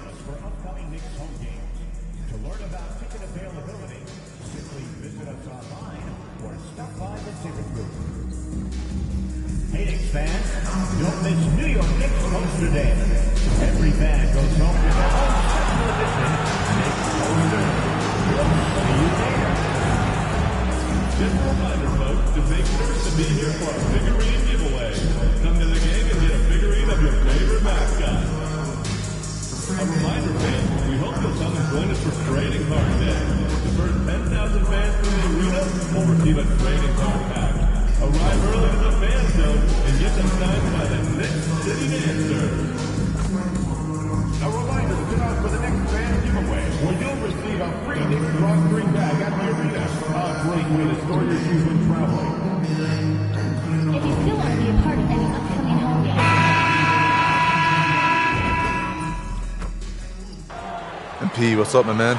us for upcoming Knicks home games. To learn about ticket availability, simply visit us online or stop by the ticket booth. Hey Knicks fans, don't miss New York Knicks Poster Day. Every fan goes home with their own special edition Knicks poster. We'll see you there. Just a reminder, folks, to make sure to be here for our figurine giveaway. Come to the game and get a figurine of your favorite mascot. A reminder, fans, we hope you'll come and join us for Trading Card Day. The first 10,000 fans from the arena will receive a trading card pack. Arrive early to the fan zone and get them signed by the Knicks City Dancers. A reminder to get out for the next fan giveaway, where you'll receive a free Knicks drawstring bag at the arena. A great way to store your shoes when traveling. If you still want to be a part of any upcoming home games. MP, what's up, my man?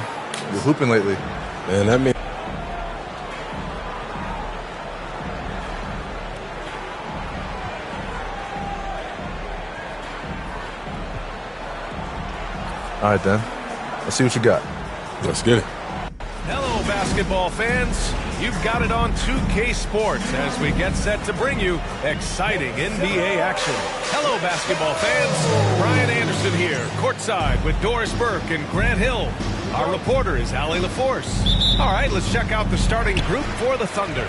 You're hooping lately. Man, that means... All right, then. Let's see what you got. Let's get it. Hello, basketball fans. You've got it on 2K Sports as we get set to bring you exciting NBA action. Hello, basketball fans. Brian Anderson here, courtside with Doris Burke and Grant Hill. Our reporter is Allie LaForce. All right, let's check out the starting group for the Thunder.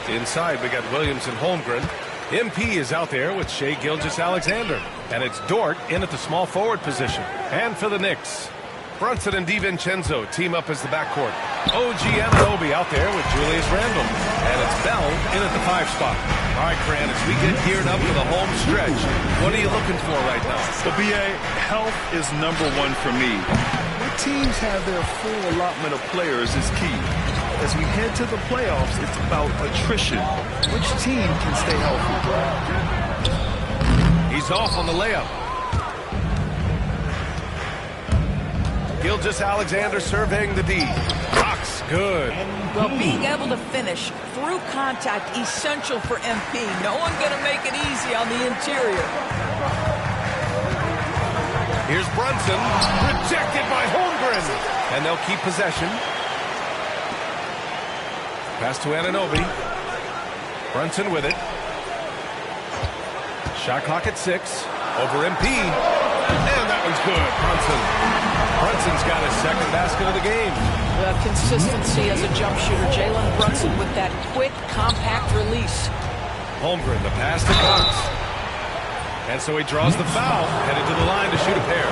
Inside, we got Williams and Holmgren. MP is out there with Shai Gilgeous-Alexander. And it's Dort in at the small forward position. And for the Knicks, Brunson and DiVincenzo team up as the backcourt. OG Anunoby out there with Julius Randle. And it's Bell in at the 5 spot. All right, Grant, as we get geared up for the home stretch, what are you looking for right now? The BA, health is number one for me. When teams have their full allotment of players is key. As we head to the playoffs, it's about attrition. Which team can stay healthy? He's off on the layup. Gilgeous-Alexander surveying the D. Rocks good. Well, being able to finish through contact, essential for MP. No one going to make it easy on the interior. Here's Brunson, rejected by Holmgren. And they'll keep possession. Pass to Anunoby. Brunson with it. Shot clock at 6. Over MP. And that one's good. Brunson's got his second basket of the game. Consistency as a jump shooter. Jalen Brunson with that quick, compact release. Holmgren, the pass to Cox. And so he draws the foul, headed to the line to shoot a pair.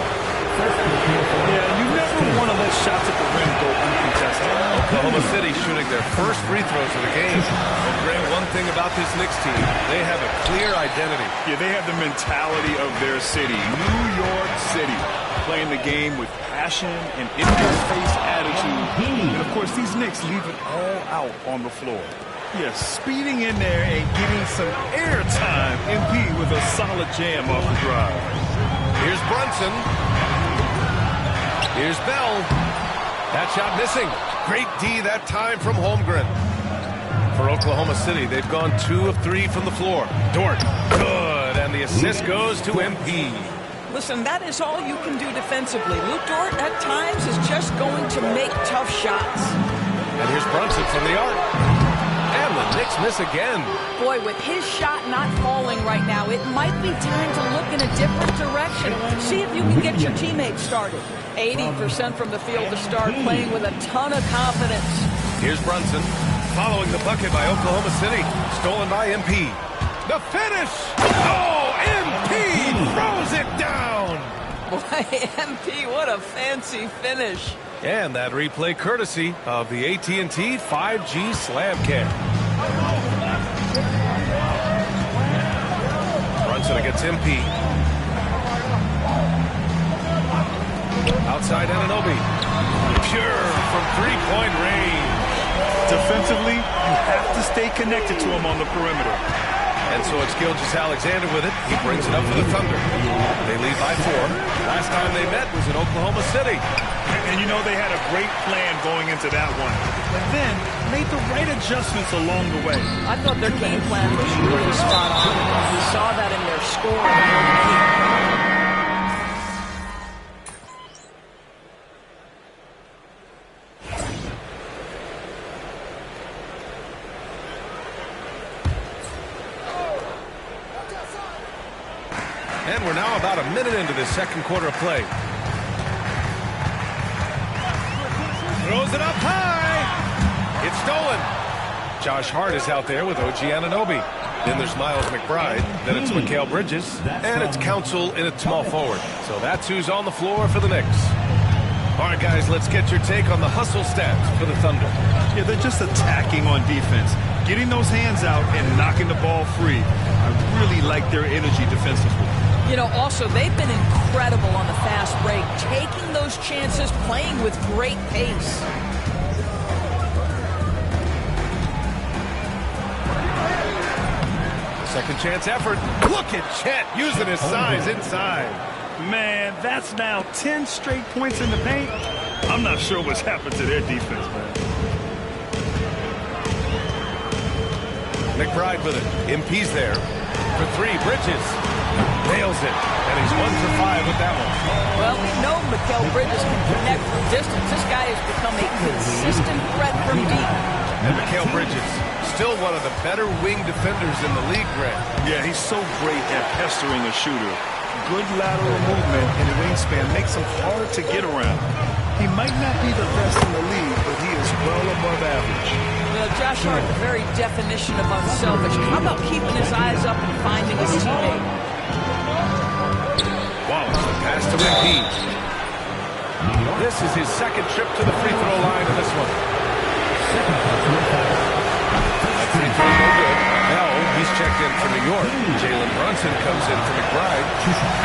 Yeah, you never want to let shots at the rim go uncontested. Oklahoma City shooting their first free throws of the game. Well, Grant, one thing about this Knicks team, they have a clear identity. Yeah, they have the mentality of their city, New York City. Playing the game with passion and in-your-face attitude. And, of course, these Knicks leave it all out on the floor. Yes, speeding in there and getting some airtime. MP with a solid jam off the drive. Here's Brunson. Here's Bell. That shot missing. Great D that time from Holmgren. For Oklahoma City, they've gone 2 of 3 from the floor. Dort, good. And the assist goes to MP. Listen, that is all you can do defensively. Luke Dort, at times, is just going to make tough shots. And here's Brunson from the arc. And the Knicks miss again. Boy, with his shot not falling right now, it might be time to look in a different direction. See if you can get your teammates started. 80% from the field to start, playing with a ton of confidence. Here's Brunson, following the bucket by Oklahoma City. Stolen by MP. The finish! Oh, MP throws it down! Boy, MP, what a fancy finish. And that replay courtesy of the AT&T 5G Slam Cam. Brunson against MP. Outside Anunoby. Pure from three-point range. Defensively, you have to stay connected to him on the perimeter. And so it's Gilgeous-Alexander with it. He brings it up for the Thunder. They lead by 4. Last time they met was in Oklahoma City. And you know they had a great plan going into that one. But then made the right adjustments along the way. I thought their game plan was really spot on. We saw that in their score. And we're now about a minute into this second quarter of play. Throws it up high. It's stolen. Josh Hart is out there with OG Anunoby. Then there's Miles McBride. Then it's Mikal Bridges. And it's Council in at small forward. So that's who's on the floor for the Knicks. All right, guys, let's get your take on the hustle stats for the Thunder. Yeah, they're just attacking on defense. Getting those hands out and knocking the ball free. I really like their energy defensively. You know, also, they've been incredible on the fast break, taking those chances, playing with great pace. Second chance effort. Look at Chet using his size inside. Man, that's now 10 straight points in the paint. I'm not sure what's happened to their defense, man. McBride with it. MP's there. For three, Bridges. Nails it. And he's 1 for 5 with that one. Well, we know Mikal Bridges can connect from distance. This guy has become a consistent threat from deep. And Mikal Bridges, still one of the better wing defenders in the league, Grant. Yeah, he's so great at pestering a shooter. Good lateral movement and wingspan makes him hard to get around. He might not be the best in the league, but he is well above average. Well, Josh Hart, the very definition of unselfish. How about keeping his eyes up and finding his teammate? Wallace, the pass to MP. This is his second trip to the free throw line in this one. That free throw no good. Now he's checked in for New York. Jalen Brunson comes in for McBride.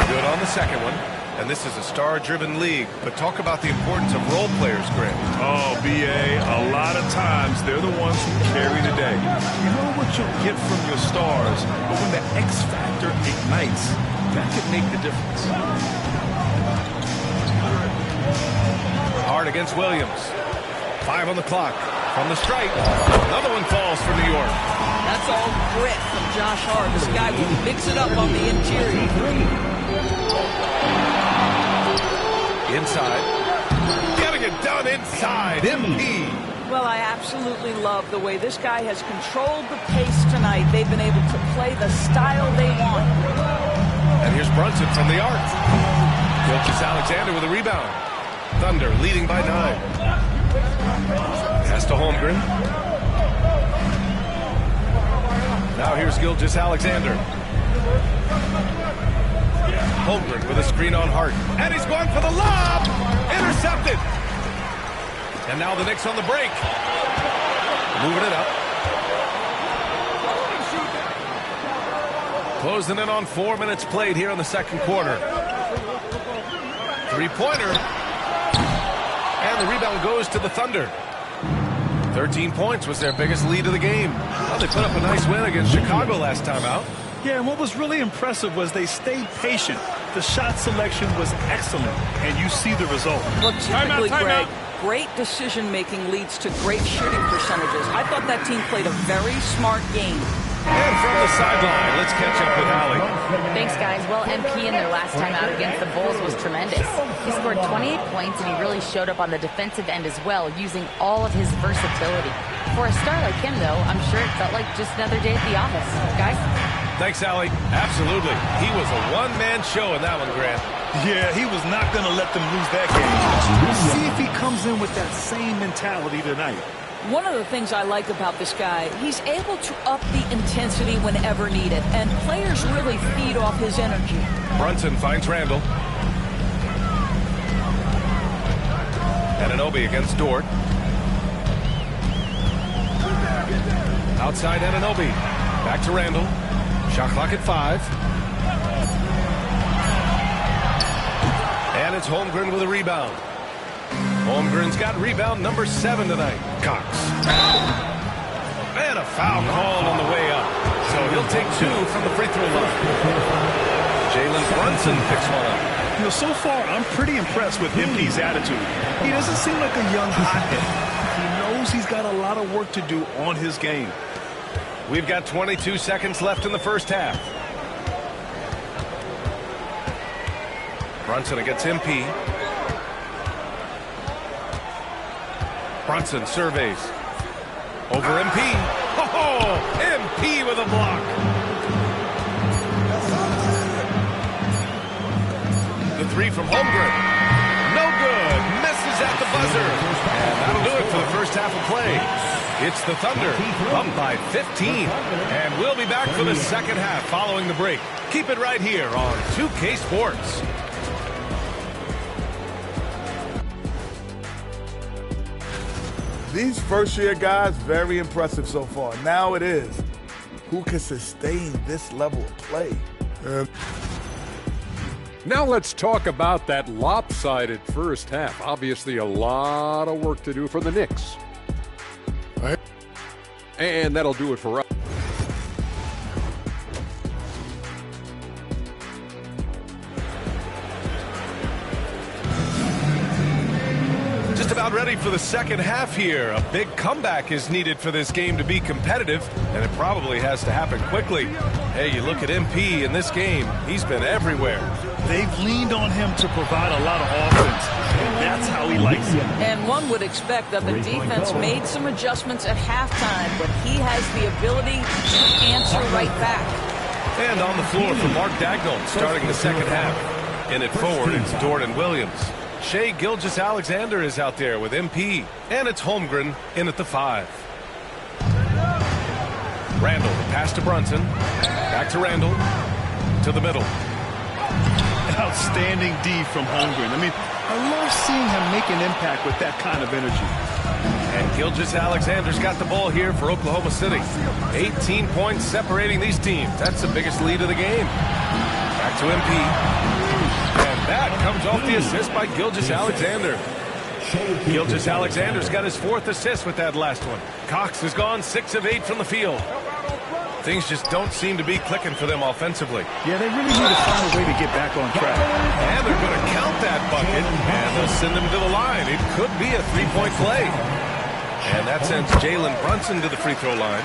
Good on the second one. And this is a star-driven league. But talk about the importance of role players, Grant. Oh, B.A., a lot of times they're the ones who carry the day. You know what you'll get from your stars, but when the X factor ignites, that could make the difference. Hard against Williams. 5 on the clock. From the stripe. Another one falls for New York. That's all grit from Josh Hart. This guy will mix it up on the interior. Inside. Getting it done inside. MP. Well, I absolutely love the way this guy has controlled the pace tonight. They've been able to play the style they want. And here's Brunson from the arc. Gilgeous-Alexander with a rebound. Thunder leading by 9. Pass to Holmgren. Now here's Gilgeous-Alexander. Holmgren with a screen on Hart. And he's going for the lob. Intercepted. And now the Knicks on the break. Moving it up. Closing in on 4 minutes played here in the second quarter. Three-pointer. And the rebound goes to the Thunder. 13 points was their biggest lead of the game. Well, they put up a nice win against Chicago last time out. Yeah, and what was really impressive was they stayed patient. The shot selection was excellent, and you see the result. Well, typically, Greg, great decision-making leads to great shooting percentages. I thought that team played a very smart game. And from the sideline, let's catch up with Allie. Thanks, guys. Well, MP in their last time out against the Bulls was tremendous. He scored 28 points, and he really showed up on the defensive end as well, using all of his versatility. For a star like him, though, I'm sure it felt like just another day at the office. Guys? Thanks, Allie. Absolutely. He was a one-man show in that one, Grant. Yeah, he was not going to let them lose that game. We'll see if he comes in with that same mentality tonight. One of the things I like about this guy, he's able to up the intensity whenever needed, and players really feed off his energy. Brunson finds Randall. Anunoby against Dort. Outside Anunoby. Back to Randall. Shot clock at 5. And it's Holmgren with a rebound. Holmgren's got rebound number 7 tonight. Cox. And a foul called on the way up. So he'll take 2 from the free throw line. Jalen Brunson picks one up. You know, so far, I'm pretty impressed with MP's attitude. He doesn't seem like a young hothead. He knows he's got a lot of work to do on his game. We've got 22 seconds left in the first half. Brunson against MP. Brunson surveys. Over MP. Oh, MP with a block. three from Holmgren. No good. Misses at the buzzer. And that'll do it for the first half of play. It's the Thunder up by 15. And we'll be back for the second half following the break. Keep it right here on 2K Sports. These first-year guys, very impressive so far. Now it is, who can sustain this level of play? Now let's talk about that lopsided first half. Obviously, a lot of work to do for the Knicks. And that'll do it for us. Just about ready for the second half here. A big comeback is needed for this game to be competitive, and it probably has to happen quickly. Hey, you look at MP in this game, he's been everywhere. They've leaned on him to provide a lot of offense, and that's how he likes it. And one would expect that the defense made some adjustments at halftime, but he has the ability to answer right back. And on the floor for Mark Dagnall, starting the second half. In at forward, it's Jordan Williams. Shai Gilgeous-Alexander is out there with MP. And it's Holmgren in at the 5. Randall, the pass to Brunson. Back to Randall. To the middle. Outstanding D from Holmgren. I mean, I love seeing him make an impact with that kind of energy. And Gilgeous-Alexander's got the ball here for Oklahoma City. 18 points separating these teams. That's the biggest lead of the game. Back to MP. And that comes off the assist by Gilgeous-Alexander. Gilgeous-Alexander's got his 4th assist with that last one. Cox has gone 6 of 8 from the field. Things just don't seem to be clicking for them offensively. Yeah, they really need to find a way to get back on track. And they're going to count that bucket, and they'll send him to the line. It could be a 3-point play. And that sends Jalen Brunson to the free throw line.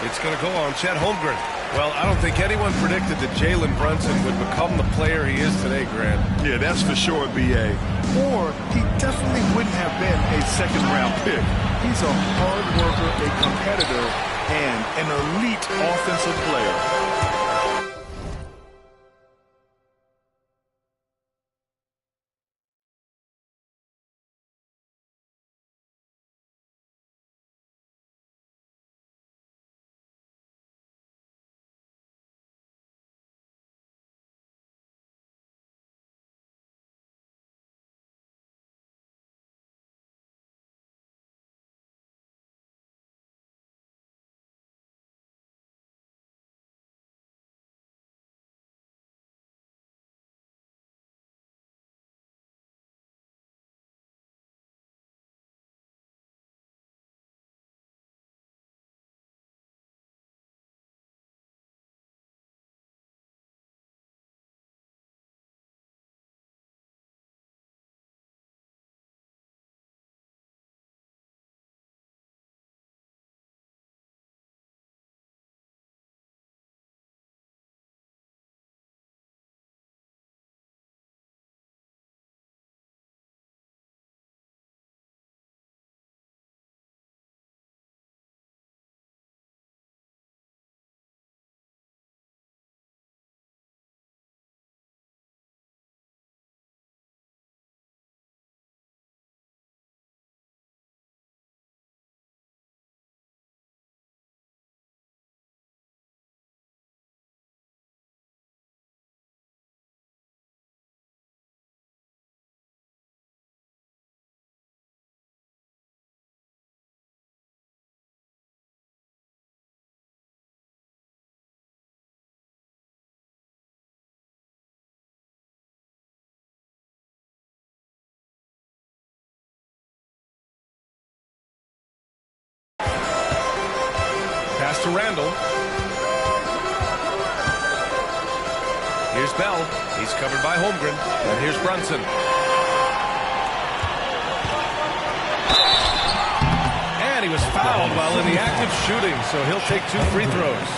It's going to go on Chet Holmgren. Well, I don't think anyone predicted that Jalen Brunson would become the player he is today, Grant. Yeah, that's for sure, B.A. Or he definitely wouldn't have been a second-round pick. He's a hard worker, a competitor, and an elite offensive player. Pass to Randall. Here's Bell. He's covered by Holmgren. And here's Brunson. And he was fouled while in the act of shooting, so he'll take 2 free throws.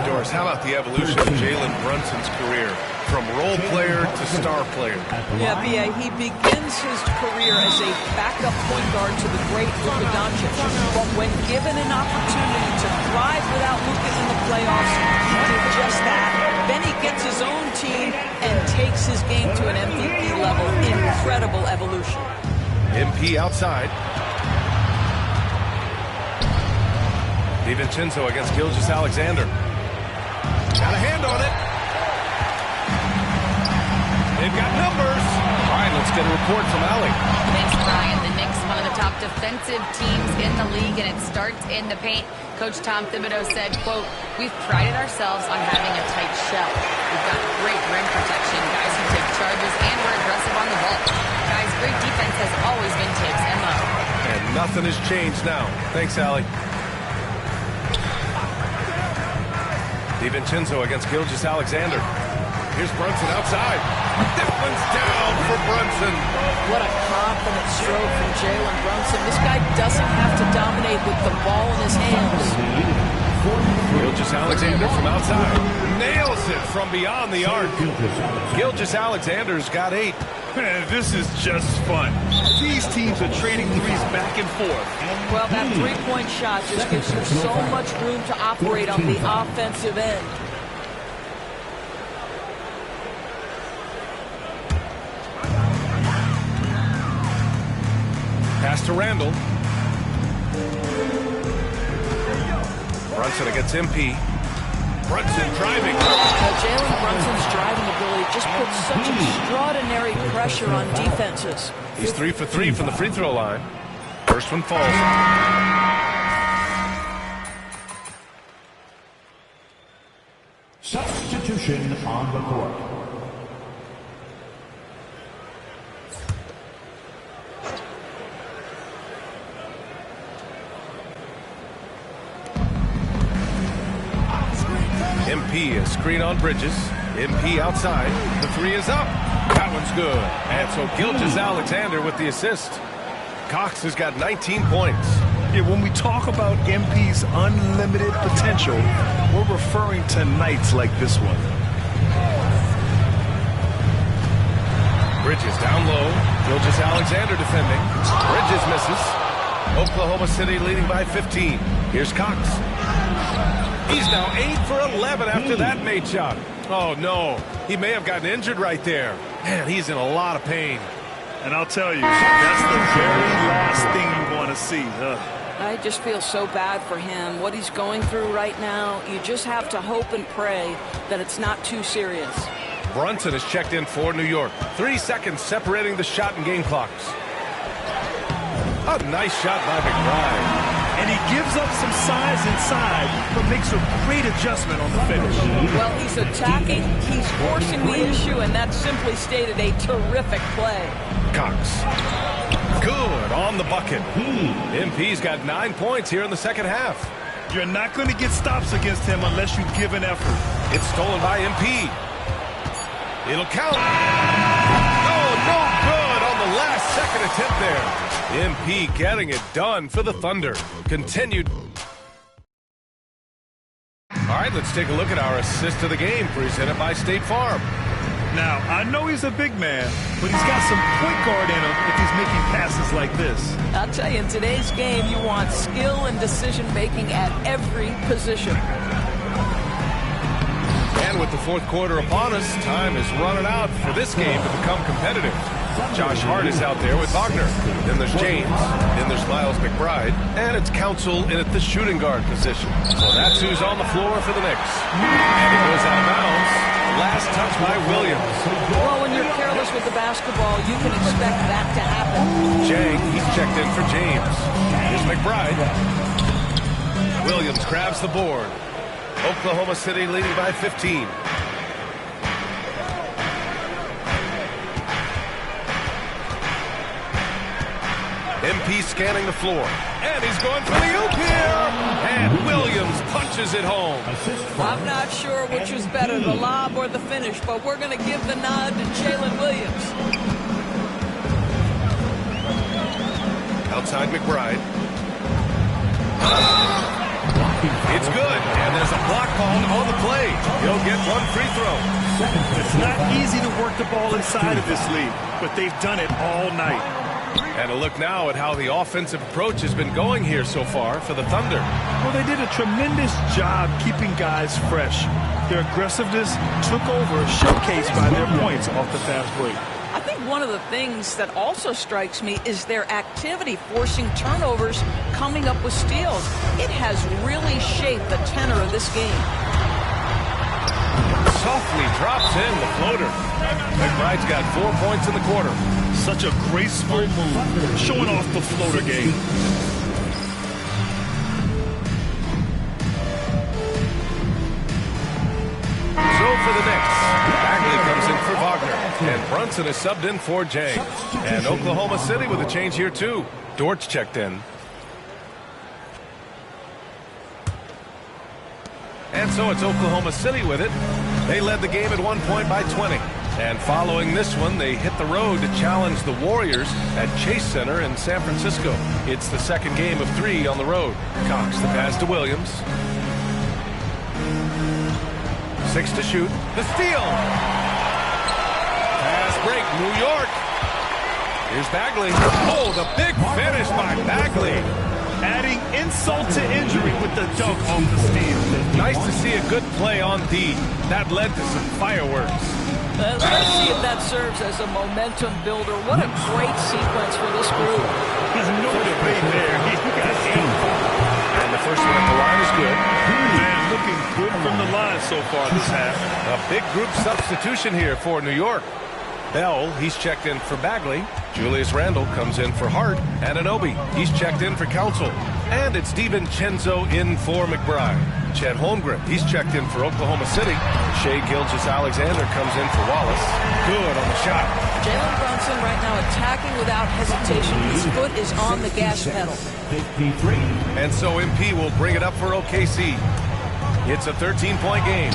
Doris, how about the evolution of Jalen Brunson's career? From role player to star player. Yeah, B.A., he begins his career as a backup point guard to the great Luka Doncic. But when given an opportunity to thrive without Luka in the playoffs, he did just that. Then he gets his own team and takes takes his game to an MVP level. Incredible evolution. MP outside. DiVincenzo against Gilgeous-Alexander. Got a hand on it. They've got numbers. All right, let's get a report from Allie. Thanks, Brian. The Knicks, one of the top defensive teams in the league, and it starts in the paint. Coach Tom Thibodeau said, quote, "We've prided ourselves on having a tight shell. We've got great rim protection, guys who take charges, and we're aggressive on the ball. Guys, great defense has always been Tibbs' MO." And nothing has changed now. Thanks, Allie. DiVincenzo against Gilgeous-Alexander. Here's Brunson outside. This one's down for Brunson. What a confident stroke from Jalen Brunson. This guy doesn't have to dominate with the ball in his hands. Gilgeous-Alexander from outside. Nails it from beyond the arc. Gilgeous-Alexander's got 8. Man, this is just fun. These teams are trading threes back and forth. Well, that three-point shot just gives you so much room to operate on the offensive end. Pass to Randall. Brunson against MP. Brunson driving. Jalen Brunson's driving ability just puts such extraordinary pressure on defenses. He's 3 for 3 from the free throw line. First one falls. Substitution on the court. MP, a screen on Bridges. MP outside. The 3 is up. That one's good. And so Gilgeous-Alexander with the assist. Cox has got 19 points. Yeah, when we talk about MP's unlimited potential, we're referring to nights like this one. Bridges down low. Gilgeous-Alexander defending. Bridges misses. Oklahoma City leading by 15. Here's Cox. He's now 8 for 11 after that made shot. Oh, no. He may have gotten injured right there. Man, he's in a lot of pain. And I'll tell you, that's the very last thing you want to see. I just feel so bad for him. What he's going through right now, you just have to hope and pray that it's not too serious. Brunson is checked in for New York. 3 seconds separating the shot and game clocks. A nice shot by McBride. And he gives up some size inside, but makes a great adjustment on the finish. Well, he's attacking, he's forcing the issue, and that simply stated a terrific play. Cox. Good on the bucket. MP's got 9 points here in the second half. You're not going to get stops against him unless you give an effort. It's stolen by MP. It'll count. Oh, no good on the last second attempt there. MP getting it done for the Thunder. Continued. All right, let's take a look at our assist of the game presented by State Farm. Now, I know he's a big man, but he's got some point guard in him if he's making passes like this. I'll tell you, in today's game, you want skill and decision-making at every position. And with the fourth quarter upon us, time is running out for this game to become competitive. Josh Hart is out there with Wagner. Then there's James. Then there's Miles McBride. And it's Council in at the shooting guard position. So that's who's on the floor for the Knicks. And it goes out of bounds. Last touch by Williams. Well, when you're careless with the basketball, you can expect that to happen. Jang, he's checked in for James. Here's McBride. Williams grabs the board. Oklahoma City leading by 15. MP scanning the floor. And he's going for the oop here. And Williams punches it home. I'm not sure which is better, the lob or the finish, but we're going to give the nod to Jalen Williams. Outside McBride. It's good. And there's a block called on the play. He'll get one free throw. It's not easy to work the ball inside of this league, but they've done it all night. And a look now at how the offensive approach has been going here so far for the Thunder. Well, they did a tremendous job keeping guys fresh. Their aggressiveness took over, showcased by their points off the fast break. I think one of the things that also strikes me is their activity, forcing turnovers, coming up with steals. It has really shaped the tenor of this game. Softly drops in the floater. McBride's got 4 points in the quarter. Such a graceful move, showing off the floater game. So for the Knicks, Bagley comes in for Wagner, and Brunson is subbed in for James. And Oklahoma City with a change here too. Dortch checked in. And so it's Oklahoma City with it. They led the game at 1 point by 20. And following this one, they hit the road to challenge the Warriors at Chase Center in San Francisco. It's the second game of 3 on the road. Cox the pass to Williams. 6 to shoot. The steal. Pass break, New York. Here's Bagley. Oh, the big finish by Bagley. Adding insult to injury with the dunk off the steal. Nice to see a good play on D. That led to some fireworks. Let's see if that serves as a momentum builder. What a great sequence for this group. There's no debate there. He got ample. And the first one at the line is good. Man, looking good from the line so far this half. A big group substitution here for New York. Bell, he's checked in for Bagley. Julius Randle comes in for Hart. And Anunoby, he's checked in for Council. And it's DiVincenzo in for McBride. Chet Holmgren, he's checked in for Oklahoma City. Shai Gilgeous-Alexander comes in for Wallace. Good on the shot. Jalen Brunson right now attacking without hesitation. His foot is on the gas pedal. And so MP will bring it up for OKC. It's a 13-point game.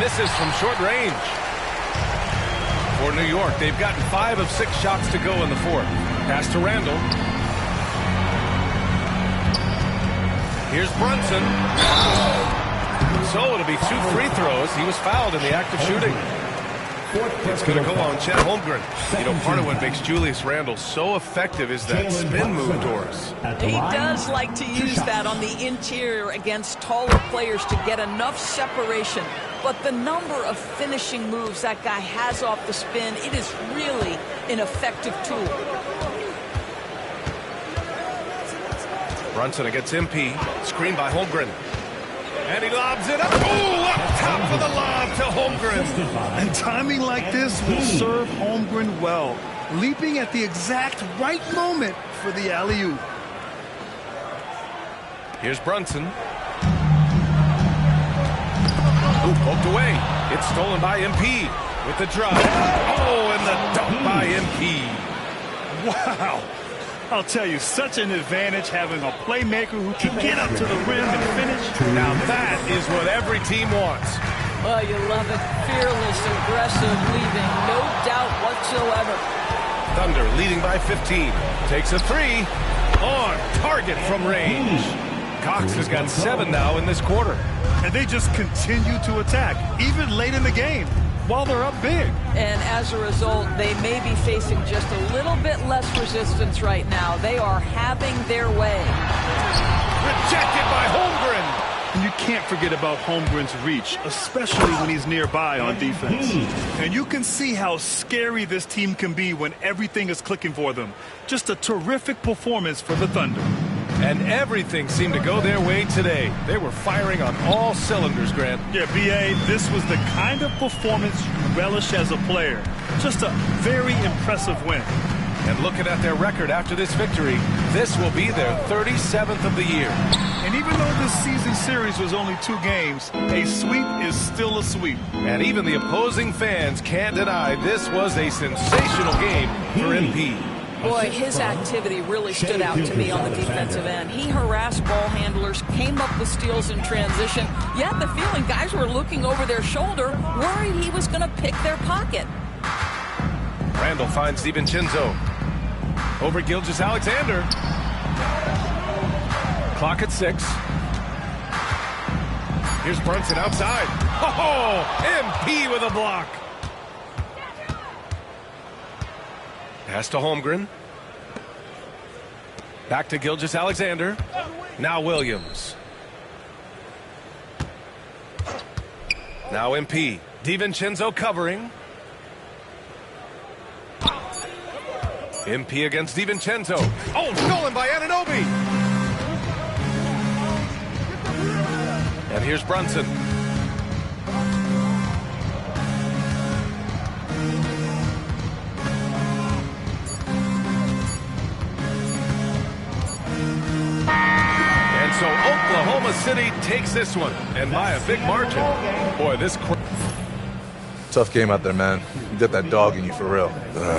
Misses from short range. For New York, they've gotten 5 of 6 shots to go in the fourth. Pass to Randle. Here's Brunson. So it'll be 2 free throws. He was fouled in the act of shooting. It's going to go on Chet Holmgren. You know, part of what makes Julius Randle so effective is that spin move, Doris. He does like to use that on the interior against taller players to get enough separation. But the number of finishing moves that guy has off the spin, it is really an effective tool. Brunson against MP. Screen by Holmgren. And he lobs it up. Oh, up top for the lob to Holmgren. And timing like this will serve Holmgren well. Leaping at the exact right moment for the alley-oop. Here's Brunson. Ooh, poked away. It's stolen by MP with the drive. Oh, and the dunk by MP. Wow. I'll tell you, such an advantage having a playmaker who can get up to the rim and finish. Now that is what every team wants. Well, you love it. Fearless, aggressive, leaving no doubt whatsoever. Thunder leading by 15. Takes a 3. On target from range. Cox has got 7 now in this quarter. And they just continue to attack, even late in the game, while they're up big. And as a result, they may be facing just a little bit less resistance right now. They are having their way. Rejected by Holmgren. And you can't forget about Holmgren's reach, especially when he's nearby on defense. And you can see how scary this team can be when everything is clicking for them. Just a terrific performance for the Thunder. And everything seemed to go their way today. They were firing on all cylinders, Grant. Yeah, B.A., this was the kind of performance you relish as a player. Just a very impressive win. And looking at their record after this victory, this will be their 37th of the year. And even though this season series was only 2 games, a sweep is still a sweep. And even the opposing fans can't deny this was a sensational game for MP. Boy, his activity really stood out to me on the defensive end. He harassed ball handlers, came up with steals in transition. You had the feeling guys were looking over their shoulder, worried he was going to pick their pocket. Randle finds DiVincenzo. Over Gilgeous-Alexander. Clock at 6. Here's Brunson outside. Oh, MP with a block. Pass to Holmgren. Back to Gilgeous-Alexander. Now Williams. Now MP. DiVincenzo covering. MP against DiVincenzo. Oh, stolen by Anunoby. And here's Brunson. And so Oklahoma City takes this one, and by a big margin. Boy, this... Tough game out there, man. You got that dog in you for real.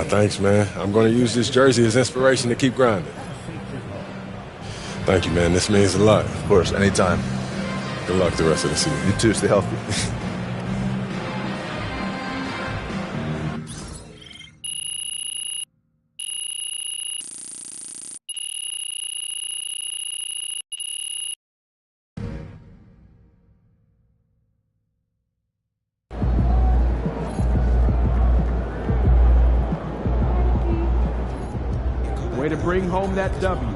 Thanks, man. I'm going to use this jersey as inspiration to keep grinding. Thank you, man. This means a lot. Of course, anytime. Good luck the rest of the season. You too. Stay healthy. Way to bring home that W.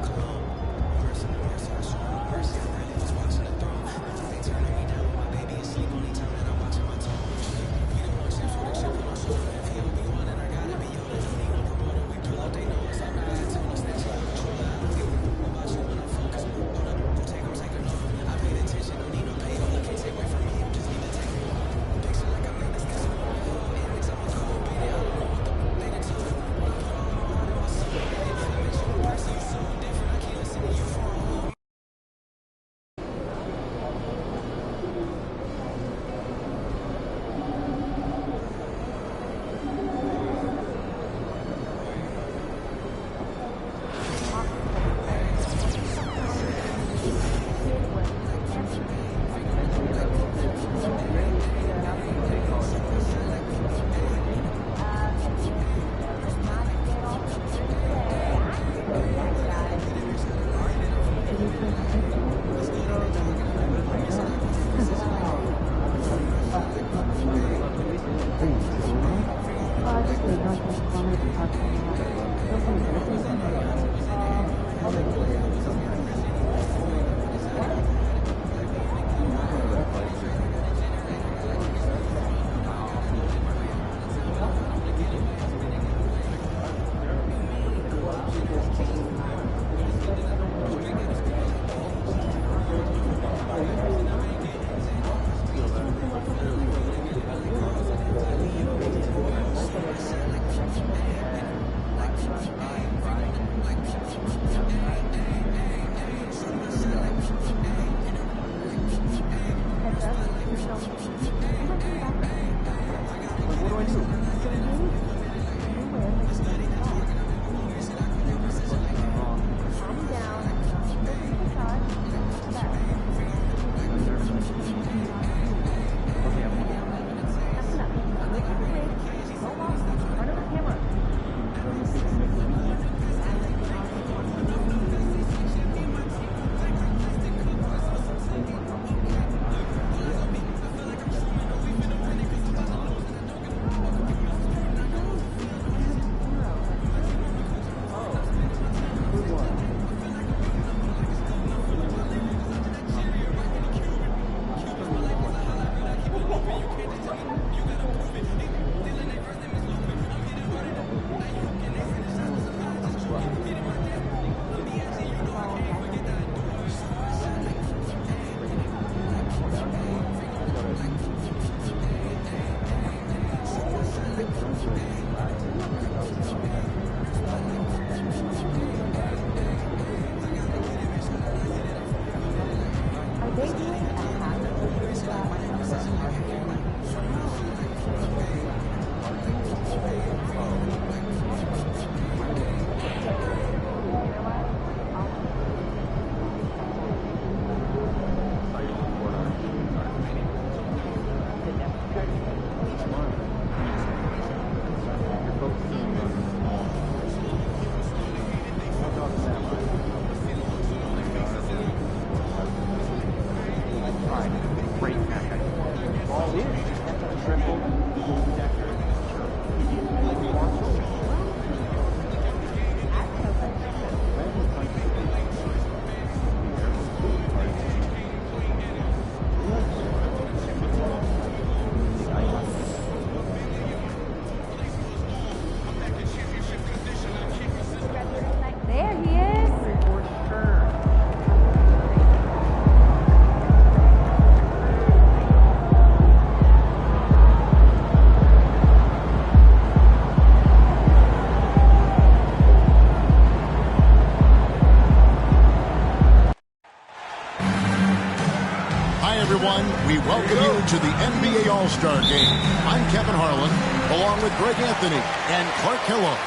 welcome you to the NBA All-Star Game. I'm Kevin Harlan, along with Greg Anthony and Clark Kellogg.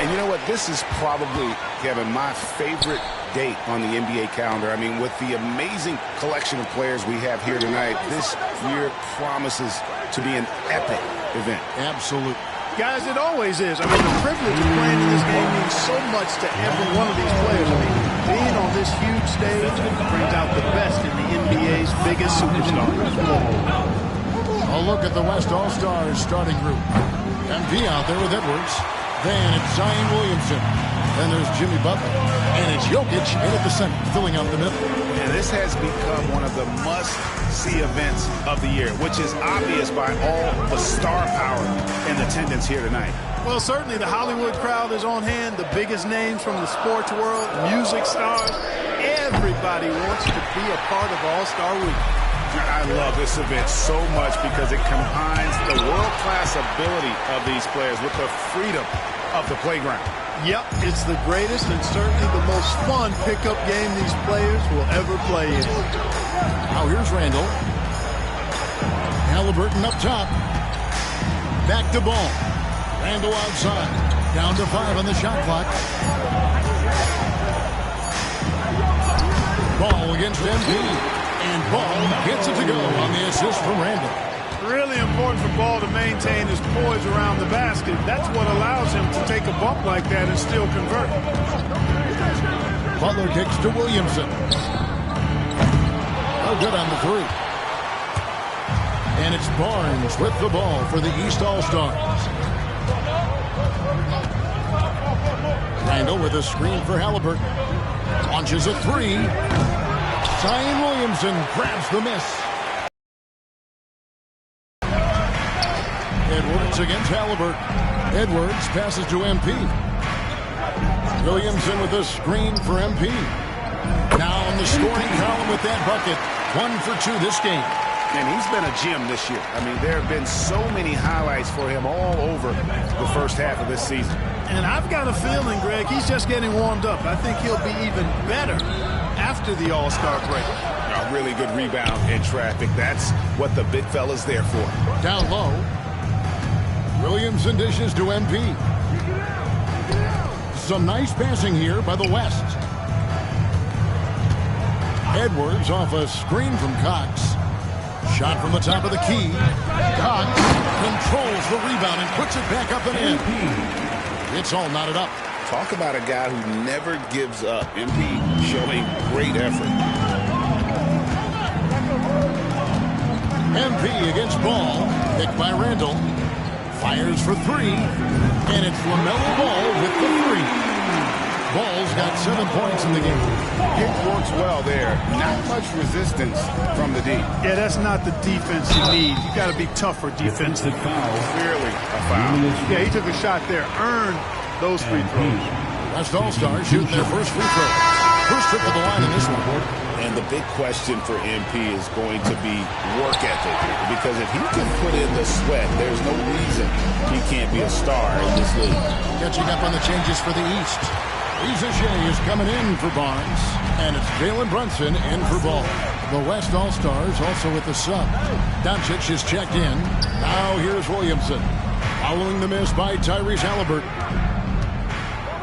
And you know what? This is probably, Kevin, my favorite date on the NBA calendar. I mean, with the amazing collection of players we have here tonight, this year promises to be an epic event. Absolutely. Guys, it always is. I mean, the privilege of playing in this game means so much to every one of these players. I mean, being on this huge stage brings out the best in the NBA's biggest superstars. A look at the West All-Stars starting group. MP out there with Edwards. Then it's Zion Williamson. Then there's Jimmy Butler. And it's Jokic in at the center, filling out the middle. And this has become one of the must-see events of the year, which is obvious by all the star power in attendance here tonight. Well, certainly the Hollywood crowd is on hand, the biggest names from the sports world, music stars. Everybody wants to be a part of All-Star Week. I love this event so much because it combines the world-class ability of these players with the freedom of the playground. Yep, it's the greatest and certainly the most fun pickup game these players will ever play in. Now here's Randall. Halliburton up top. Back to Ball. Randall outside. Down to 5 on the shot clock. Ball against MP. And Ball gets it to go on the assist from Randall. Really important for Ball to maintain his poise around the basket. That's what allows him to take a bump like that and still convert. Butler kicks to Williamson. Oh, good on the 3. And it's Barnes with the ball for the East All-Stars. Randall with a screen for Halliburton. Launches a 3. Zion Williamson grabs the miss. Edwards against Halliburton. Edwards passes to MP. Williamson with a screen for MP. Now on the scoring column with that bucket. 1 for 2 this game. And he's been a gem this year. I mean, there have been so many highlights for him all over the first half of this season. And I've got a feeling, Greg, he's just getting warmed up. I think he'll be even better after the All-Star break. A really good rebound in traffic. That's what the big fella's there for. Down low. Williamson dishes to MP. Some nice passing here by the West. Edwards off a screen from Cox. Shot from the top of the key. Cox controls the rebound and puts it back up and in. It's all knotted up. Talk about a guy who never gives up. MP showing great effort. MP against Ball. Picked by Randall. Fires for 3. And it's LaMelo Ball with the 3. Ball's got 7 points in the game. It works well there. Not much resistance from the D. Yeah, that's not the defense you need. You got to be tougher defensive. Clearly a foul. Yeah, he took a shot there. Earned those free throws. West All-Stars shooting their first free throw. First trip to the line in this one. And the big question for MP is going to be work ethic. Because if he can put in the sweat, there's no reason he can't be a star in this league. Catching up on the changes for the East. Shea is coming in for Barnes. And it's Jalen Brunson in for Ball. The West All-Stars also with the sub. Doncic is checked in. Now here's Williamson. Following the miss by Tyrese Halliburton.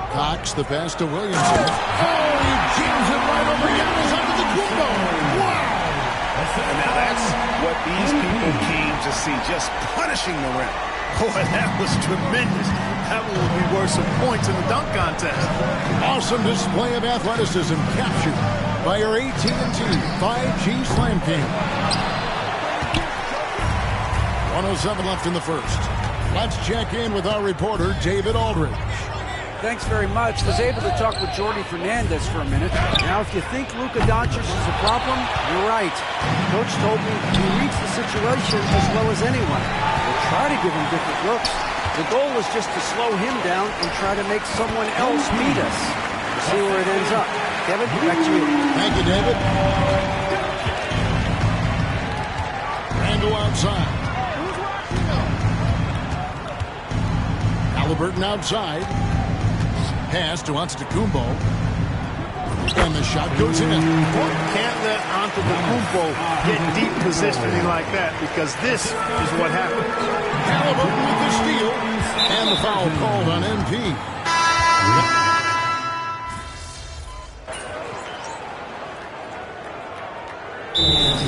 Cox, the pass to Williamson. Oh, he jams it right over Giannis under the Kumbo. Wow! And now that's what these people came to see, just punishing the rim. Boy, that was tremendous. That one will be worth some points in the dunk contest. Awesome display of athleticism captured by our AT&T 5G Slam King. 1:07 left in the first. Let's check in with our reporter, David Aldridge. Thanks very much. Was able to talk with Jordy Fernandez for a minute. Now, if you think Luka Doncic is a problem, you're right. Coach told me he reads the situation as well as anyone. We'll try to give him different looks. The goal is just to slow him down and try to make someone else beat us. We'll see where it ends up. Kevin, back to you. Thank you, David. Randall outside. Halliburton outside. Pass to Antetokounmpo. And the shot goes in. Can't let Antetokounmpo get deep positioning like that because this is what happens. Halliburton with the steal. And the foul called on MP.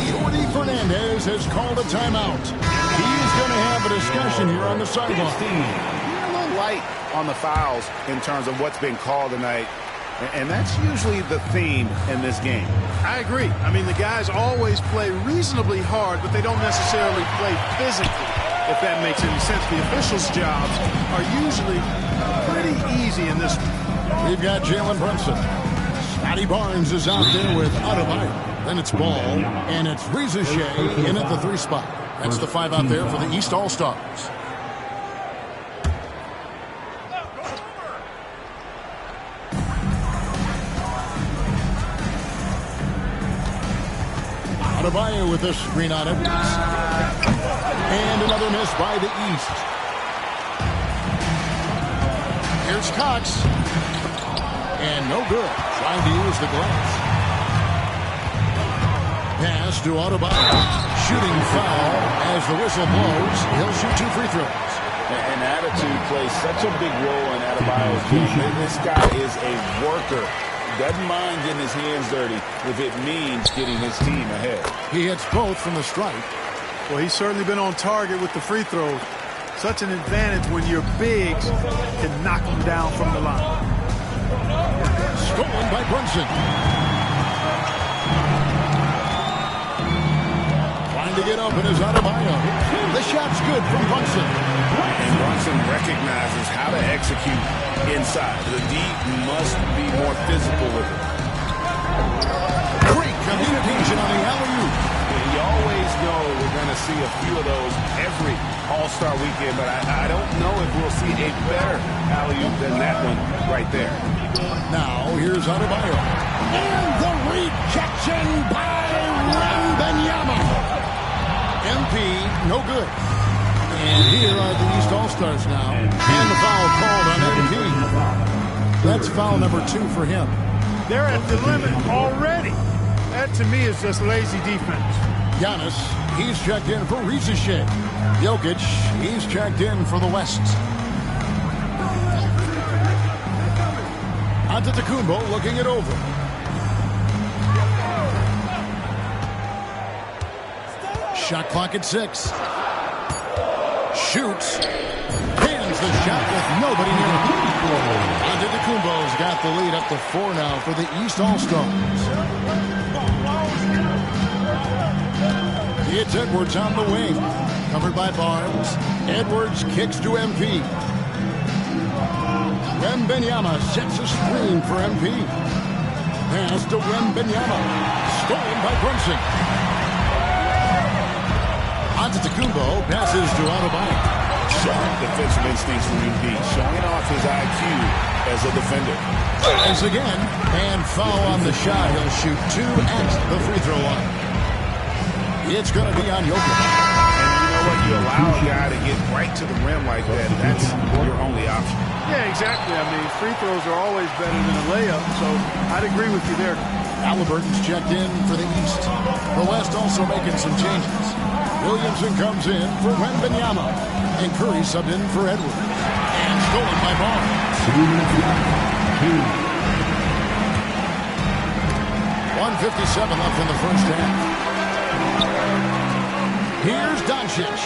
Jordi Fernandez has called a timeout. He's going to have a discussion here on the sideline. A little light on the fouls in terms of what's been called tonight. And that's usually the theme in this game. I agree. I mean, the guys always play reasonably hard, but they don't necessarily play physically, if that makes any sense. The officials' jobs are usually pretty easy in this one. We've got Jalen Brunson. Scotty Barnes is out there with Adebayo. Then it's Ball, and it's Reza Shea in at the 3 spot. That's the 5 out there for the East All-Stars. Adebayo with the screen on Edwards. And another miss by the East. Here's Cox. And no good. Trying to use the glass. Pass to Adebayo. Shooting foul as the whistle blows. He'll shoot 2 free throws. And attitude plays such a big role in Adebayo's game. This guy is a worker. Doesn't mind getting his hands dirty if it means getting his team ahead. He hits both from the stripe. Well, he's certainly been on target with the free throws. Such an advantage when your bigs can knock them down from the line. Stolen by Brunson. Trying to get open is Adebayo. The shot's good from Brunson. And Brunson recognizes how to execute inside. The D must be more physical with it. Great communication on the alley-oop. You always know we're going to see a few of those every All-Star weekend, but I don't know if we'll see a better alley-oop than that one right there. Now, here's Adebayo. And the rejection by Wembanyama. MP, no good. And here are the East All-Stars now. And the foul called on MP. That's foul number 2 for him. They're at the limit already. That, to me, is just lazy defense. Giannis, he's checked in for Reza Shea. Jokic, he's checked in for the West. Antetokounmpo looking it over. Shot clock at 6. Shoots. Pins the shot with nobody near him. Antetokounmpo's got the lead up to 4 now for the East All-Stars. It's Edwards on the wing. Covered by Barnes. Edwards kicks to MP. Wembanyama sets a screen for MP. Pass to Wembanyama. Stolen by Brunson. Antetokounmpo passes to Adebayo. Sharp defensive instincts from UD, showing off his IQ as a defender. As again, and foul on the shot. He'll shoot 2 at the free throw line. It's going to be on Jokic. And you know what? You allow a guy to get right to the rim like that. That's your only option. Yeah, exactly. I mean, free throws are always better than a layup, so I'd agree with you there. Halliburton's checked in for the East. The West also making some changes. Williamson comes in for Wembanyama. And Curry subbed in for Edwards. And stolen by Barnes. 1:57 left in the first half. Here's Doncic.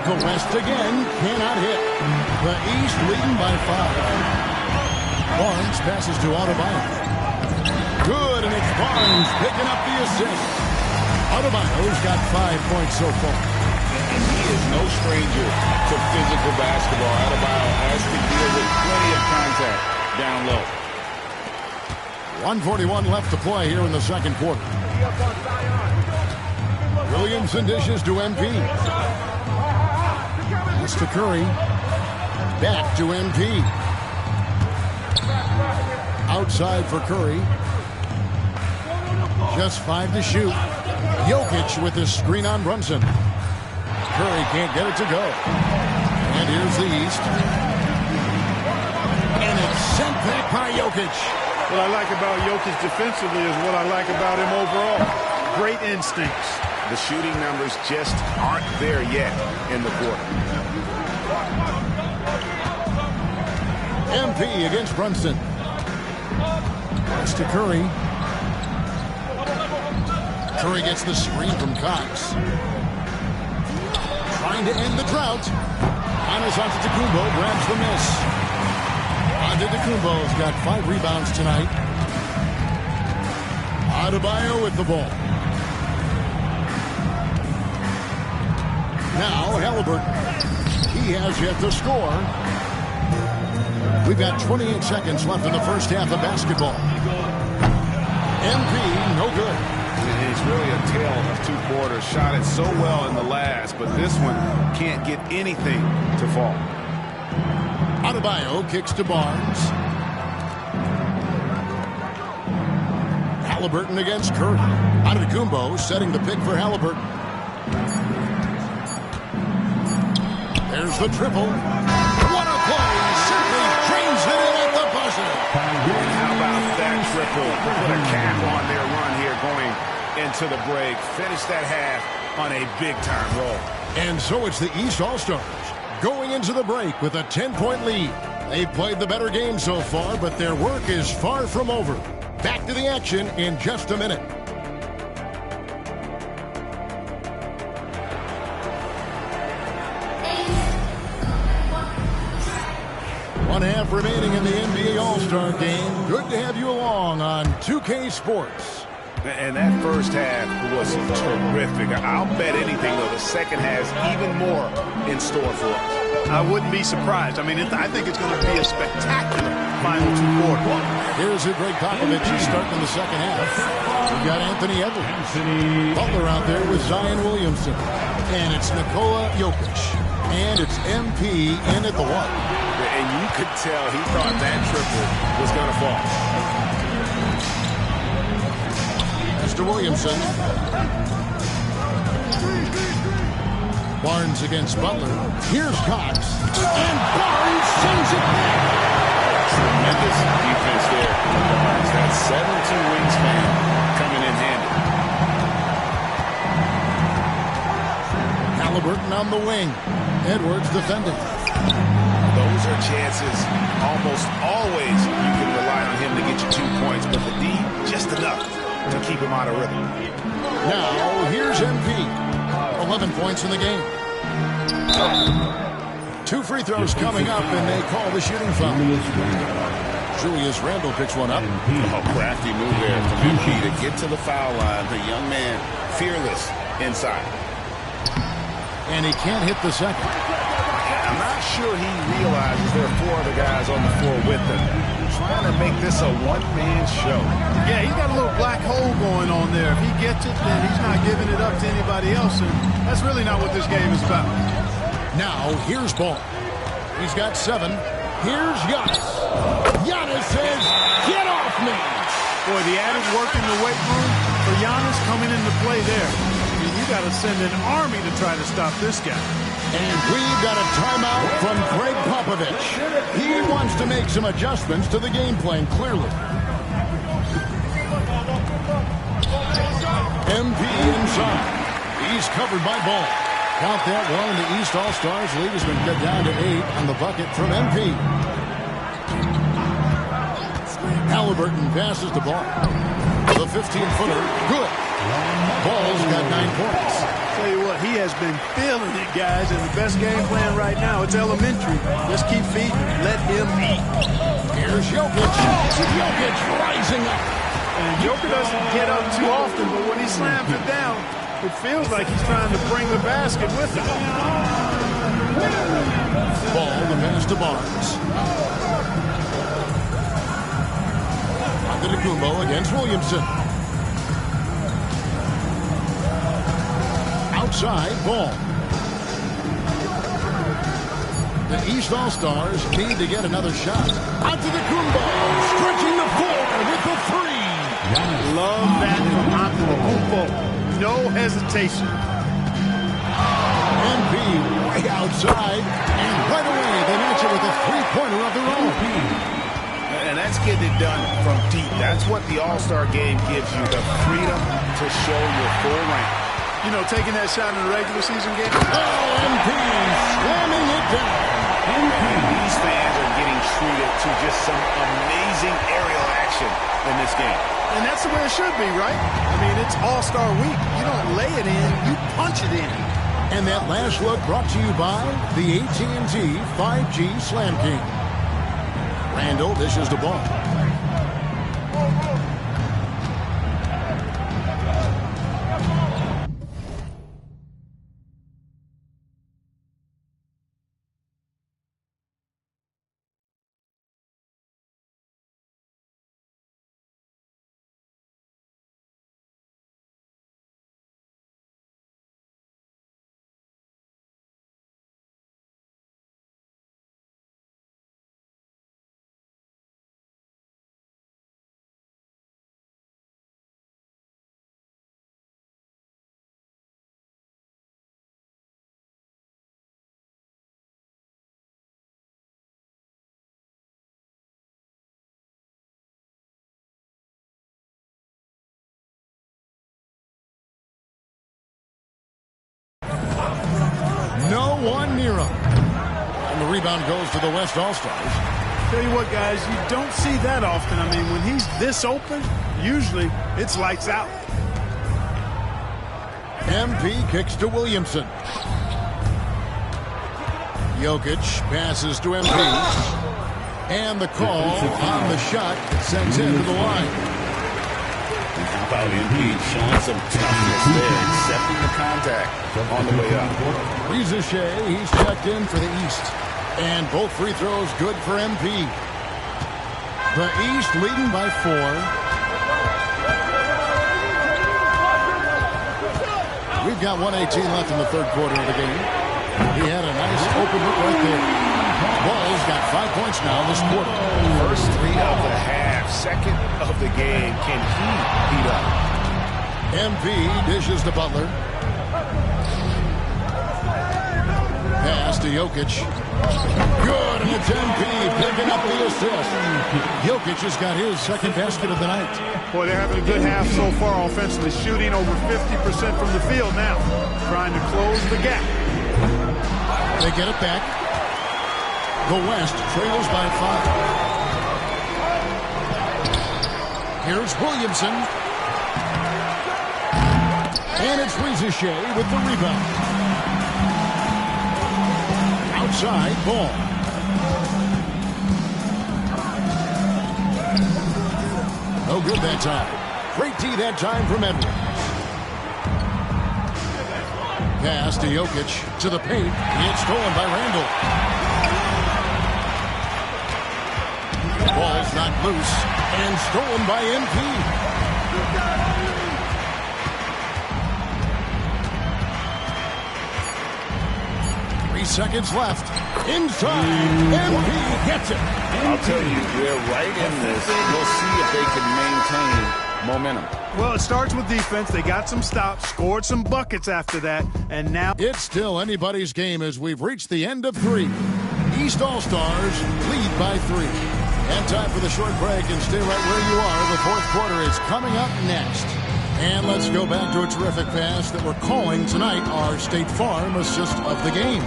The West again cannot hit. The East leading by 5. Barnes passes to Adebayo. Good, and it's Barnes picking up the assist. Adebayo's got 5 points so far. And he is no stranger to physical basketball. Adebayo has to deal with plenty of contact down low. 1:41 left to play here in the second quarter. Williamson dishes to MP. That's to Curry. Back to MP. Outside for Curry. Just 5 to shoot. Jokic with his screen on Brunson. Curry can't get it to go. And here's the East. And it's sent back by Jokic. What I like about Jokic defensively is what I like about him overall. Great instincts. The shooting numbers just aren't there yet in the quarter. MP against Brunson. Pass to Curry. Curry gets the screen from Cox. Trying to end the drought. Giannis Antetokounmpo grabs the miss. Antetokounmpo's got 5 rebounds tonight. Adebayo with the ball. Now Halliburton. He has yet to score. We've got 28 seconds left in the first half of basketball. MP, no good. It's really a tale of 2 quarters. Shot it so well in the last, but this one can't get anything to fall. Adebayo kicks to Barnes. Halliburton against Curry. Antetokounmpo setting the pick for Halliburton. There's the triple. What a play! Simply drains it in at the buzzer. And how about that triple? Put a cap on their run here going into the break. Finish that half on a big-time roll. And so it's the East All-Stars going into the break with a 10-point lead. They've played the better game so far, but their work is far from over. Back to the action in just a minute. One half remaining in the NBA All-Star game. Good to have you along on 2K Sports. And that first half was terrific. I'll bet anything, though, the second has even more in store for us. I wouldn't be surprised. I mean, I think it's going to be a spectacular final 2 quarters. Here's Greg Popovich who's starting in the second half. We've got Anthony Edwards. Butler out there with Zion Williamson. And it's Nikola Jokic. And it's MP in at the 1. And you could tell he thought that triple was going to fall. Mr. Williamson. Barnes against Butler. Here's Cox. And Barnes sends it back. Tremendous defense there. Barnes, that 7'2" wingspan coming in handy. Halliburton on the wing. Edwards defending. Those are chances almost always you can rely on him to get you 2 points, but the D just enough to keep him out of rhythm. Now, here's MP. 11 points in the game. 2 free throws coming up, and they call the shooting foul. Julius Randle picks one up. Oh, crafty move there from MP to get to the foul line. The young man, fearless inside. And he can't hit the second. I'm not sure he realizes there are 4 other guys on the floor with him. Trying to make this a one-man show. Yeah, he's got a little black hole going on there. If he gets it, then he's not giving it up to anybody else, and that's really not what this game is about. Now, here's Ball. He's got 7. Here's Giannis. Giannis says, get off me! Boy, the added work in the weight room for Giannis coming into play there. I mean, you got to send an army to try to stop this guy. And we've got a timeout from Greg Popovich. He wants to make some adjustments to the game plan, clearly. MP inside. He's covered by Ball. Count that one, and the East All-Stars lead has been cut down to 8 on the bucket from MP. Halliburton passes the ball. The 15-footer, good. Ball's got 9 points. Tell you what, he has been feeling it, guys, and the best game plan right now, it's elementary. Just keep feeding him. Let him eat. Here's Jokic. Jokic rising up. And Jokic doesn't get up too often, but when he slams it down, it feels like he's trying to bring the basket with him. Ball, the pass to Barnes. Antetokounmpo against Williamson. Outside, Ball. The East All-Stars need to get another shot. Antetokounmpo stretching the floor with the 3. Love that from Antetokounmpo. No hesitation. MP way outside, and right away they match it with a 3-pointer of their own. And that's getting it done from deep. That's what the All-Star game gives you, the freedom to show your full range. You know, taking that shot in the regular season game. Oh, MP slamming it down. And these fans are getting treated to just some amazing aerial action in this game. And that's the way it should be, right? I mean, it's All-Star week. You don't lay it in, you punch it in. And that last look brought to you by the AT&T 5G Slam King. Randall dishes the ball. No one near him. And the rebound goes to the West All-Stars. Tell you what, guys, you don't see that often. I mean, when he's this open, usually it's lights out. MP kicks to Williamson. Jokic passes to MP. And the call on the shot sends him to the line. How about MP showing some toughness there, accepting the contact on the way up. Reza Shea, he's checked in for the East. And both free throws good for MP. The East leading by 4. We've got 1:18 left in the third quarter of the game. He had a nice open look right there. Ball's got 5 points now this quarter. First 3 of the half, second of the game. Can he beat up? MP dishes to Butler. Pass to Jokic. Good, and it's MP picking up the assist. Jokic has got his second basket of the night. Boy, they're having a good half so far offensively, shooting over 50% from the field now, trying to close the gap. They get it back. The West trails by 5. Here's Williamson. And it's Reza Shea with the rebound. Outside ball. No good that time. Great D that time from Edwards. Pass to Jokic to the paint. It's stolen by Randall. Ball's not loose and stolen by MP. 3 seconds left. Inside. MP gets it. I'll tell you, they're right in this. We'll see if they can maintain momentum. Well, it starts with defense. They got some stops, scored some buckets after that, and now it's still anybody's game as we've reached the end of 3. East All-Stars lead by 3. And time for the short break, and stay right where you are. The fourth quarter is coming up next. And let's go back to a terrific pass that we're calling tonight our State Farm assist of the game.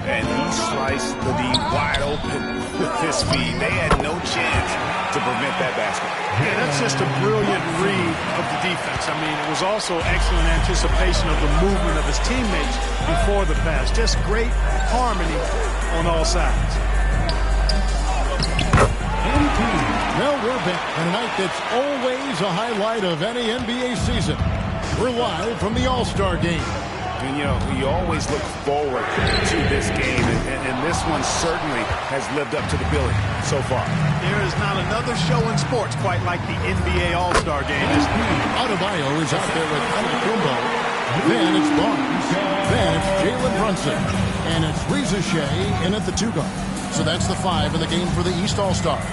And he sliced the D wide open with his speed. They had no chance to prevent that basket. Yeah, that's just a brilliant read of the defense. I mean, it was also excellent anticipation of the movement of his teammates before the pass. Just great harmony on all sides. Well, we're back on a night that's always a highlight of any NBA season. We're live from the All-Star Game. And, you know, we always look forward to this game, and this one certainly has lived up to the billing so far. There is not another show in sports quite like the NBA All-Star Game. Adebayo is out there with Antetokounmpo. Then it's Barnes. Then it's Jalen Brunson. And it's Reza Shea in at the 2 guard. So that's the 5 in the game for the East All-Stars.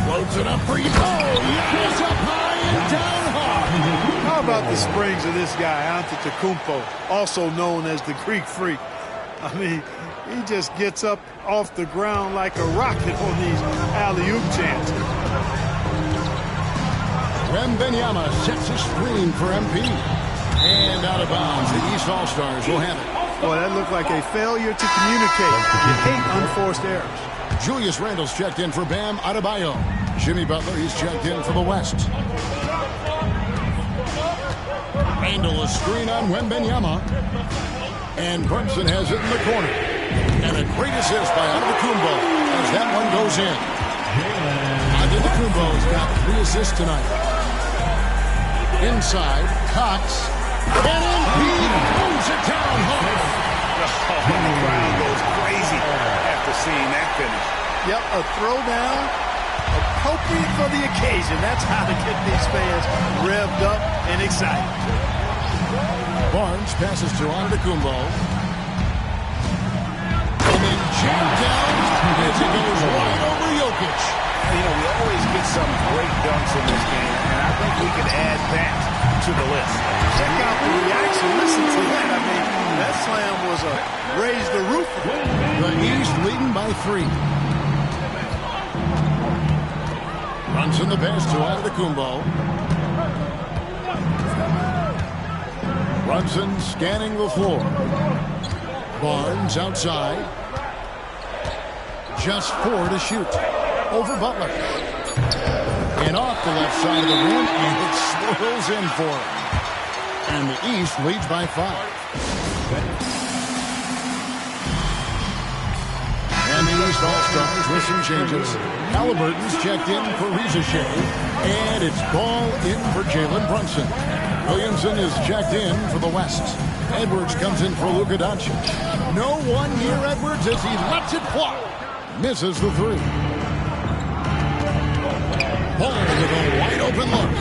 Floats it up for you. Oh, yes, up high and down hard. How about the springs of this guy, Antetokounmpo, also known as the Greek Freak? I mean, he just gets up off the ground like a rocket on these alley-oop chances. Wembanyama sets a screen for MP. And out of bounds, the East All-Stars will have it. Boy, that looked like a failure to communicate. You hate unforced errors. Julius Randle's checked in for Bam Adebayo. Jimmy Butler, he's checked in for the West. Randle a screen on Wembanyama. And Brunson has it in the corner. And a great assist by Antetokounmpo as that one goes in. Antetokounmpo's got 3 assists tonight. Inside, Cox. And MP moves it down home. The crowd goes crazy after seeing that finish. Yep, a throwdown appropriate for the occasion. That's how to get these fans revved up and excited. Barnes passes to Antetokounmpo. And then jammed down as it goes right over Jokic. You know, we always get some great dunks in this game, and I think we can add that to the list. Check out the reaction. Listen to that. I mean, that slam was a raise the roof. The East leading by 3. Brunson the pass to Antetokounmpo. Brunson scanning the floor. Barnes outside. Just 4 to shoot. Over Butler. And off the left side of the rim, and it swirls in for him. And the East leads by 5. And the East All-Stars with some changes. Halliburton's checked in for Rizachet. And it's ball in for Jalen Brunson. Williamson is checked in for the West. Edwards comes in for Luka Doncic. No 1 near Edwards as he lets it fly. Misses the 3. Ball with a wide open look.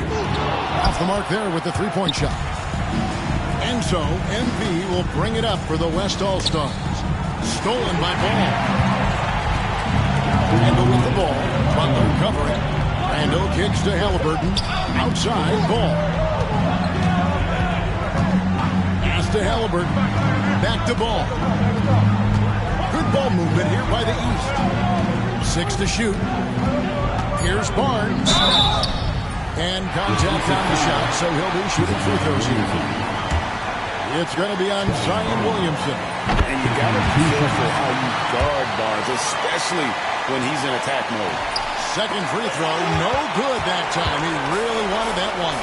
Off the mark there with the 3-point shot. And so MP will bring it up for the West All-Stars. Stolen by Ball. Randle with the ball. Butler covering. Randle kicks to Halliburton. Outside Ball. Pass to Halliburton. Back to Ball. Good ball movement here by the East. 6 to shoot. Here's Barnes. And contact on the shot, so he'll be shooting free throws here. It's going to be on Zion Williamson. And you got to be careful how you guard Barnes, especially when he's in attack mode. Second free throw, no good that time. He really wanted that one.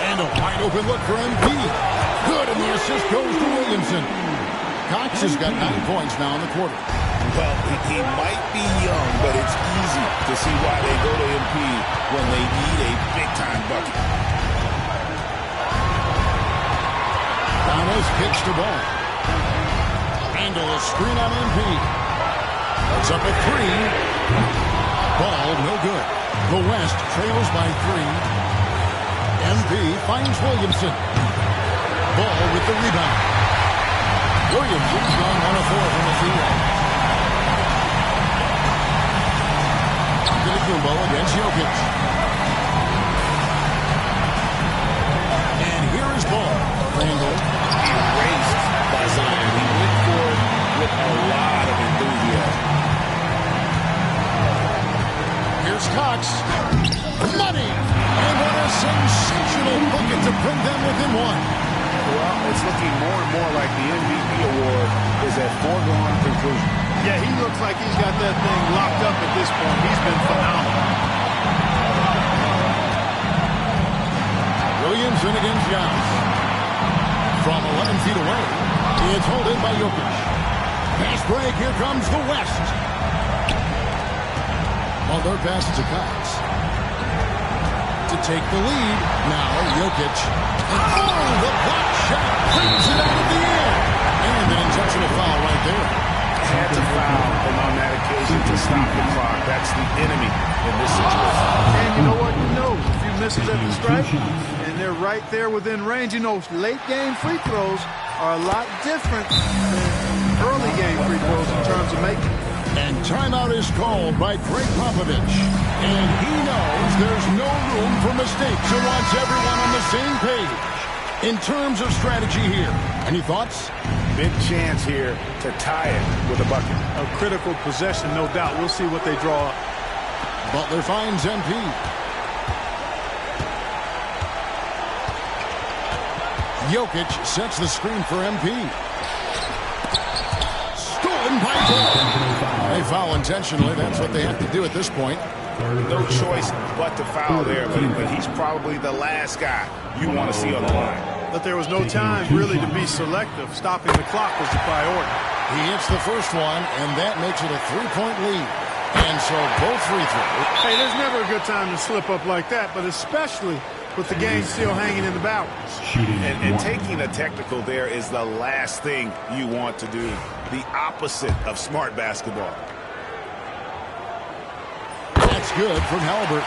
And a wide open look for MP. Good, and the assist goes to Williamson. Cox has got 9 points now in the quarter. Well, he might be young, but it's easy to see why they go to MP when they need a big-time bucket. Thomas kicks the ball. Randle a screen on MP. That's up at 3. Ball no good. The West trails by 3. MP finds Williamson. Ball with the rebound. Williamson's gone 1 of 4 from the field. Antetokounmpo against Jokic. And here is Ball. Randle. Erased by Zion. He went for it with a lot of enthusiasm. Here's Cox. Money! And what a sensational bucket to bring them within 1. Well, it's looking more and more like the MVP award is a foregone conclusion. Yeah, he looks like he's got that thing locked up at this point. He's been phenomenal. Williamson against Giannis. From 11 feet away, it's held in by Jokic. Pass break, here comes the West. Butler passes to Cox. To take the lead, now Jokic. Oh, the block shot brings it out of the air. And an intentional foul right there. Had to foul, and on that occasion to stop the clock. That's the enemy in this situation. And you know what? You know, if you miss it at the stripe, and they're right there within range, you know, late game free throws are a lot different than early game free throws in terms of making. And timeout is called by Greg Popovich. And he knows there's no room for mistakes and wants everyone on the same page. In terms of strategy here, any thoughts? Big chance here to tie it with a bucket. A critical possession, no doubt. We'll see what they draw up. Butler finds MP. Jokic sets the screen for MP. Stolen by Ball. They foul intentionally. That's what they have to do at this point. No choice but to foul there, but he's probably the last guy you want to see on the line. But there was no time really to be selective. Stopping the clock was the priority. He hits the first one, and that makes it a three-point lead. And so both free throws. Hey, there's never a good time to slip up like that, but especially with the game still hanging in the balance. And taking a technical there is the last thing you want to do. The opposite of smart basketball. That's good from Halbert.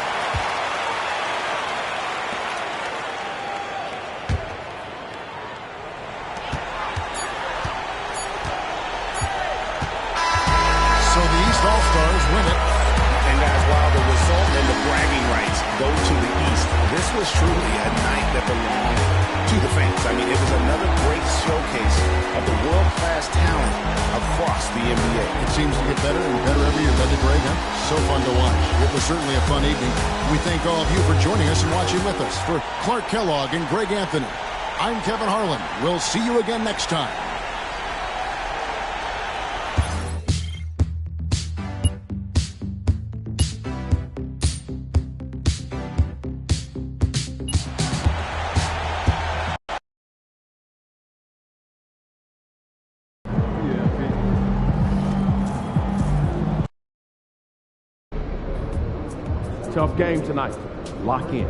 So the East All-Stars win it. And guys, while the result and the bragging rights go to the East, this was truly a night that belonged to the fans. I mean, it was another great showcase of the world-class talent across the NBA. It seems to get better and better every year, doesn't it, Greg? Huh? So fun to watch. It was certainly a fun evening. We thank all of you for joining us and watching with us. For Clark Kellogg and Greg Anthony, I'm Kevin Harlan. We'll see you again next time. Tough game tonight. Lock in.